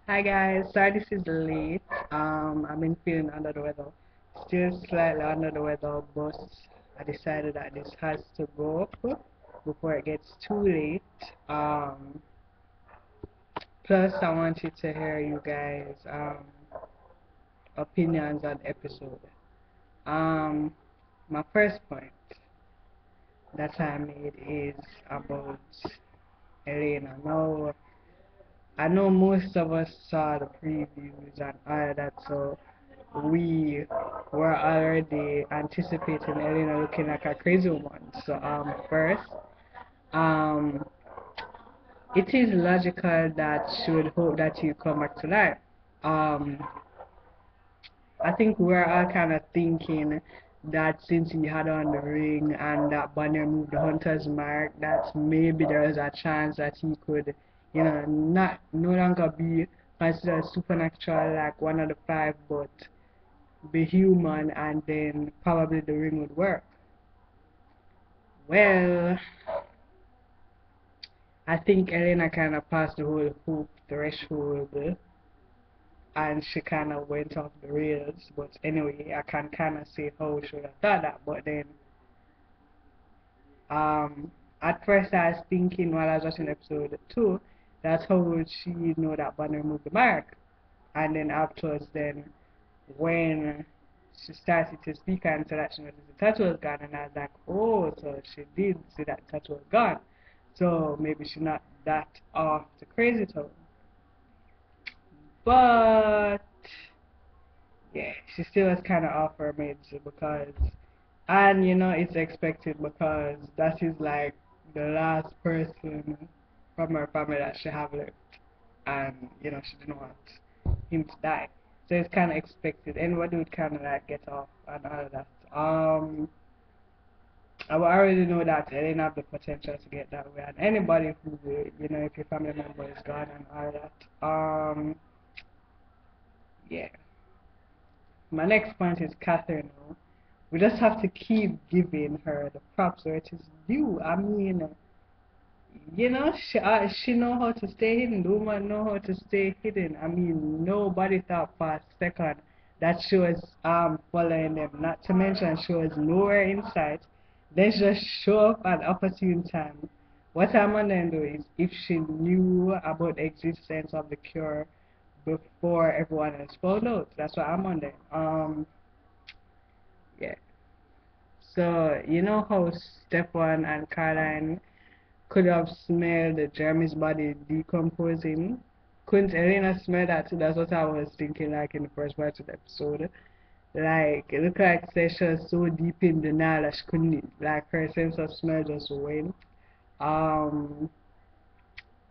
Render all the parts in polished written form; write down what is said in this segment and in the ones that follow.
Hi guys, sorry this is late. I've been feeling under the weather. Still slightly under the weather, but I decided that this has to go up before it gets too late. Plus I wanted to hear you guys opinions on the episode. Um my first point that I made is about Elena. Now I know most of us saw the previews and all that, so we were already anticipating Elena looking like a crazy woman. So first, um, it is logical that she would hope that you come back to life. Um, I think we're all kind of thinking that since he had on the ring and that Banner moved the Hunter's mark, that maybe there is a chance that he could, not no longer be considered supernatural like one of the five, but be human, and then probably the ring would work. Well, I think Elena kind of passed the whole hoop threshold and she kind of went off the rails. But anyway, I can kind of see how she would have done that. But then, um, at first I was thinking while I was watching episode 2, that's how would she know that Banner moved the mark? And then afterwards, then when she started to speak and said that she noticed the tattoo was gone, and I was like, oh, so she did see that tattoo was gone. So maybe she's not that off the crazy town. But yeah, she still was kind of off her meds because, and it's expected because that is like the last person from her family that she have left, and she didn't want him to die. So it's kind of expected. Anybody would kind of like get off and all of that. I already know that they didn't have the potential to get that way, and anybody who, if your family member is gone and all that. Yeah. My next point is Catherine. We just have to keep giving her the props where it is due. I mean, she know how to stay hidden. The woman know how to stay hidden. I mean, nobody thought for a second that she was following them. Not to mention she was nowhere in sight. Then she just show up at opportune time. What I'm wondering though is if she knew about the existence of the cure before everyone else found out. That's what I'm wondering. Yeah. So you know how Stefan and Caroline could have smelled Jeremy's body decomposing. Couldn't Elena smell that too? That's what I was thinking, like in the first part of the episode. Like, it looked like Sasha was so deep in denial that she couldn't, like, her sense of smell just went. Um,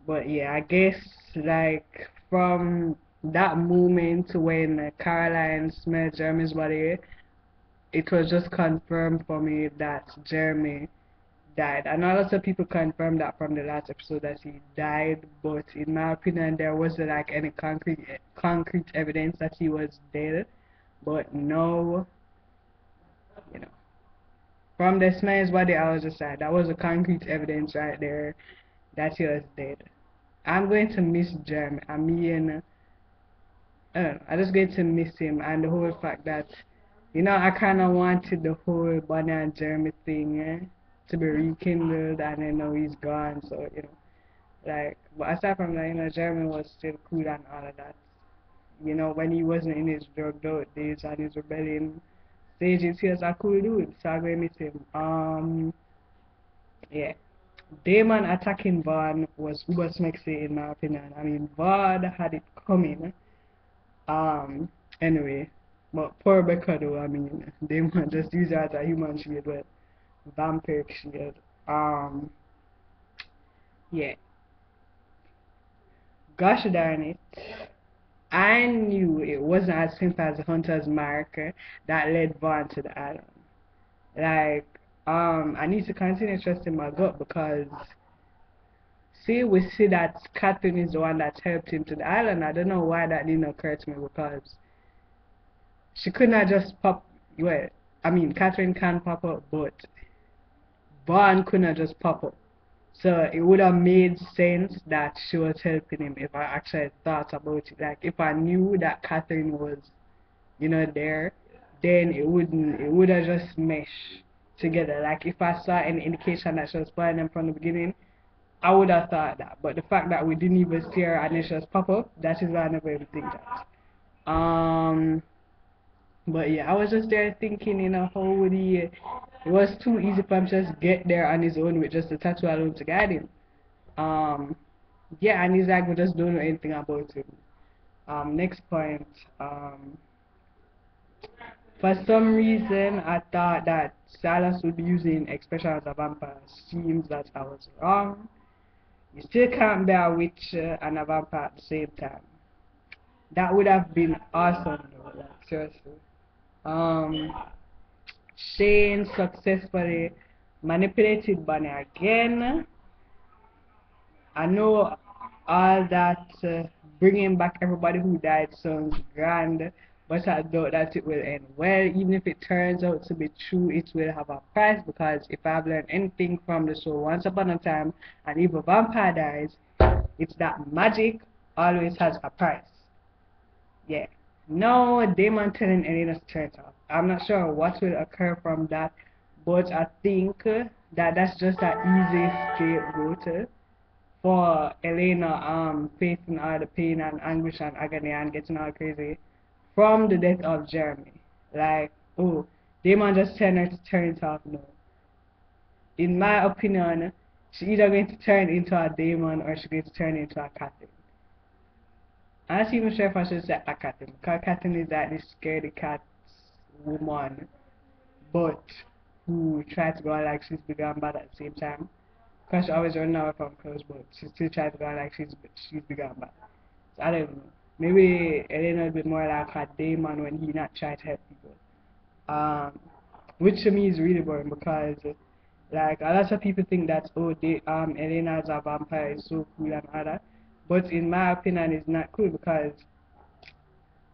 but yeah, I guess, like, from that moment when Caroline smelled Jeremy's body, it was just confirmed for me that Jeremy died. And a lot of people confirmed that from the last episode that he died, but in my opinion, there wasn't like any concrete evidence that he was dead. But no, you know, from the smells body, I was just like, that was a concrete evidence right there that he was dead. I'm going to miss Jeremy. I mean, I don't know, I just going to miss him, and the whole fact that, I kind of wanted the whole Bonnie and Jeremy thing to be rekindled, and I know he's gone, so, like, but aside from that, Jeremy was still cool and all of that. When he wasn't in his drugged out days and his rebellion stages, he was a cool dude, so I'm going to miss him. Yeah. Damon attacking Vaughn was uber smexy in my opinion. I mean, Vaughn had it coming. Um, anyway, but poor Becca though, I mean, they might just use her as a human shield, but vampiric shield. Um, yeah, gosh darn it. I knew it wasn't as simple as Hunter's mark that led Vaughn to the island. Like, I need to continue trusting my gut because, see, we see that Catherine is the one that helped him to the island. I don't know why that didn't occur to me because she could not just pop. Well, I mean, Catherine can pop up, but Vaughn could not just pop up. So it would have made sense that she was helping him if I actually thought about it. Like if I knew that Catherine was, there, then it would have just meshed together. Like if I saw any indication that she was playing them from the beginning, I would have thought that. But the fact that we didn't even see her and it just pop up, that is why I never even think that. But yeah, I was just there thinking, how would he? It was too easy for him to just get there on his own with just the tattoo alone to guide him. Um, yeah, and he's like, we just don't know anything about him. Next point. For some reason, I thought that Silas would be using expression as a vampire. Seems that I was wrong. You still can't be a witch and a vampire at the same time. That would have been awesome, though. Like seriously. Um, Shane successfully manipulated Bunny again. I know all that bringing back everybody who died sounds grand, but I doubt that it will end well. Even if it turns out to be true, it will have a price because if I've learned anything from the show Once Upon a Time, and if a vampire dies, it's that magic always has a price. Yeah. No, Damon telling Elena to turn it off. I'm not sure what will occur from that, but I think that that's just an easy scapegoat for Elena facing all the pain and anguish and agony and getting all crazy from the death of Jeremy. Like, oh, Damon just telling her to turn it off. No. In my opinion, she either going to turn into a demon or she's going to turn into a Catherine. I'm not even sure if I should say a Catherine, because Catherine is like this scaredy cat woman, but who tries to go out like she's big and bad at the same time. Because she always running away from clothes, but she still tries to go out like she's big and bad. So I don't know. Maybe Elena will be more like a demon when he not trying to help people. Which to me is really boring because like a lot of people think that Elena as a vampire is so cool and all that. But in my opinion it's not cool because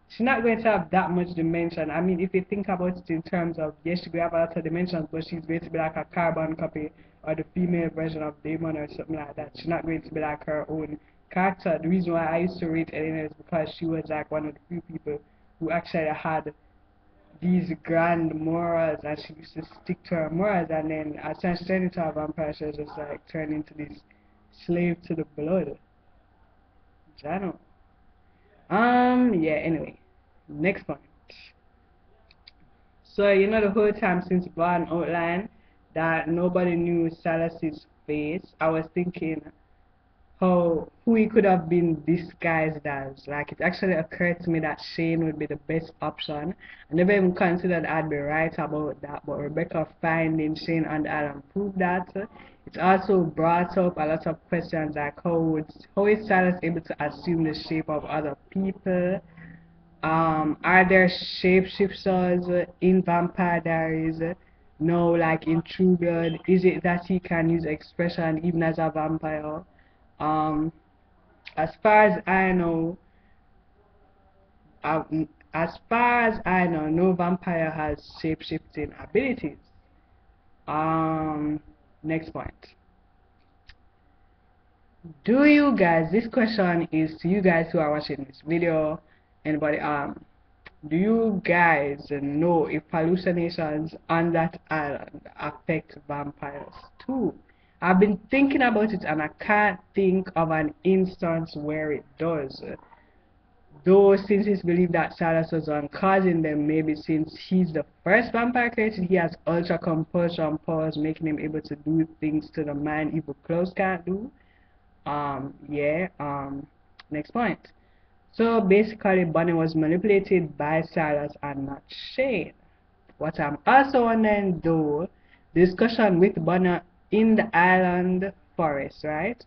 she's not going to have that much dimension. I mean, if you think about it in terms of, yes, she will have a lot of dimensions, but she's going to be like a carbon copy or the female version of Damon or something like that. She's not going to be like her own character. The reason why I used to rate Elena is because she was like one of the few people who actually had these grand morals and she used to stick to her morals, and then as she turned into a vampire, she was just like turned into this slave to the blood. Jano. Yeah, anyway. Next point. So, the whole time since Vaughn outlined that nobody knew Silas's face, I was thinking who he could have been disguised as. Like, it actually occurred to me that Shane would be the best option. I never even considered I'd be right about that, but Rebecca finding Shane and Adam proved that. It also brought up a lot of questions like how is Silas able to assume the shape of other people? Are there shapeshifters in Vampire Diaries? No, like in True Blood. Is it that he can use expression even as a vampire? Um, as far as I know, uh, no vampire has shapeshifting abilities. Next point. Do you guys? This question is to you guys who are watching this video. Anybody? Do you guys know if hallucinations on that island affect vampires too? I've been thinking about it and I can't think of an instance where it does. Though since it's believed that Silas was causing them, maybe since he's the first vampire created, he has ultra compulsion powers, making him able to do things to the mind evil clothes can't do. Yeah, next point. So basically, Bunny was manipulated by Silas and not Shane. What I'm also wondering though, discussion with Bunny in the island forest, right?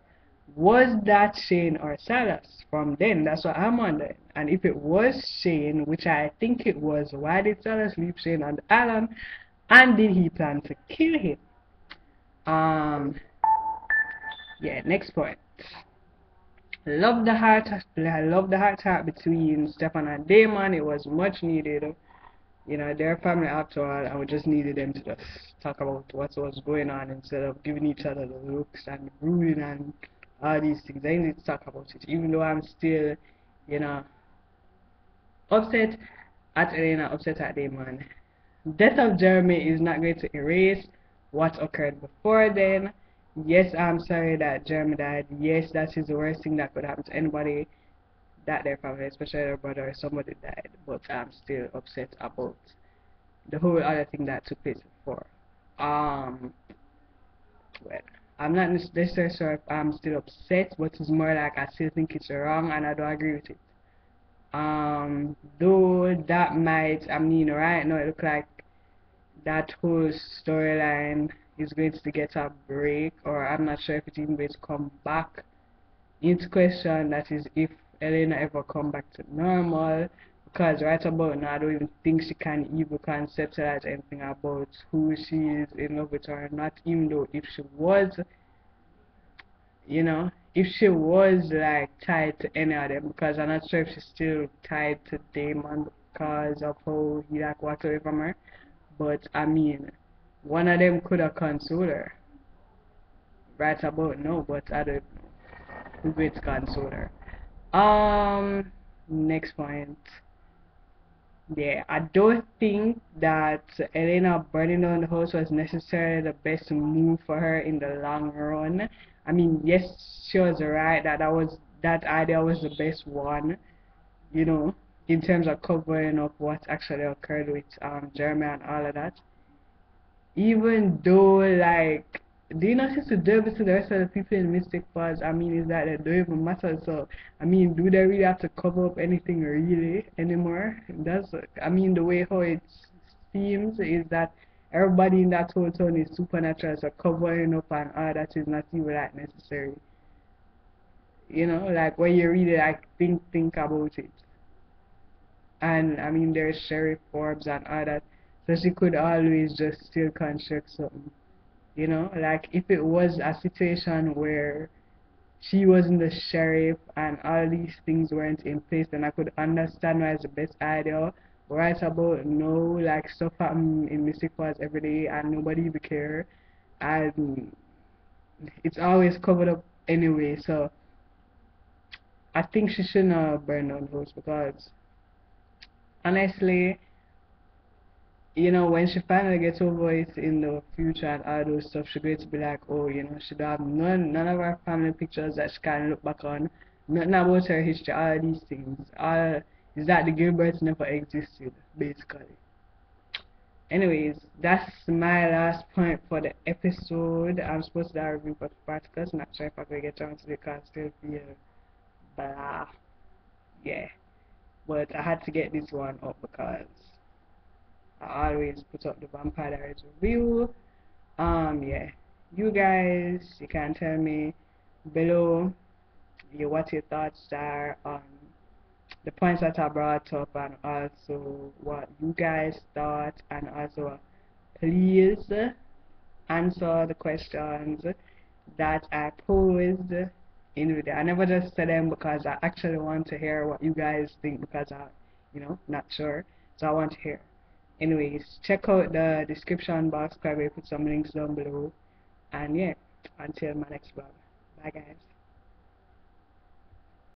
Was that Shane or Silas from then? That's what I'm wondering. And if it was Shane, which I think it was, why did Silas leave Shane on the island? And did he plan to kill him? Yeah, next point. I love the heart between Stefan and Damon. It was much needed. You know, they're family after all, and we just needed them to just talk about what was going on instead of giving each other the looks and ruling and all these things. They need to talk about it, even though I'm still, you know, upset at Elena, upset at Damon. Death of Jeremy is not going to erase what occurred before then. Yes, I'm sorry that Jeremy died. Yes, that is the worst thing that could happen to anybody that their family, especially their brother or somebody died. But I'm still upset about the whole other thing that took place before. Um, well, I'm not necessarily sure if I'm still upset, but it's more like I still think it's wrong and I don't agree with it. Though that might, I mean, right now it looks like that whole storyline is going to get a break, or I'm not sure if it's even going to come back into question. That is, if Elena ever come back to normal, because right about now I don't even think she can even conceptualize anything about who she is in love with or not, even though if she was, you know, if she was like tied to any of them, because I'm not sure if she's still tied to Damon because of how he like walked away from her. But I mean, one of them could have consoled her. Right about no, but I don't know who going to console her. Next point. Yeah, I don't think that Elena burning down the house was necessarily the best move for her in the long run. I mean, yes, she was right that that idea was the best one, you know, in terms of covering up what actually occurred with Jeremy and all of that. Even though, like, do you notice the difference to the rest of the people in Mystic Falls? I mean, is that they don't even matter. So, I mean, do they really have to cover up anything really anymore? That's, I mean, the way how it seems is that everybody in that whole town is supernatural, so covering up and all that is not even like necessary. You know, like when you really like think about it. And I mean, there's Sheriff Forbes and all that, so she could always just still construct something. You know, like if it was a situation where she wasn't the sheriff and all these things weren't in place, then I could understand why it's the best idea. Right about no, like stuff happen in Mystic Falls every day and nobody even care, and it's always covered up anyway. So I think she shouldn't have burned down the house because honestly, you know, when she finally gets over it in the future and all those stuff, she's going to be like, oh, you know, she don't have none of her family pictures that she can look back on, nothing about her history, all these things. All is that the Gilberts never existed, basically. Anyways, that's my last point for the episode. I'm supposed to do a review for Spartacus, not sure if I'm going to get around to it because I still feel blah. Yeah, but I had to get this one up because I always put up the Vampire Diaries review. Yeah, you guys, you can tell me below what your thoughts are on the points that I brought up and also what you guys thought, and also please answer the questions that I posed in the video. I never just said them because I actually want to hear what you guys think because I, you know, not sure. So I want to hear. Anyways, check out the description box, where I put some links down below. And yeah, until my next vlog. Bye guys.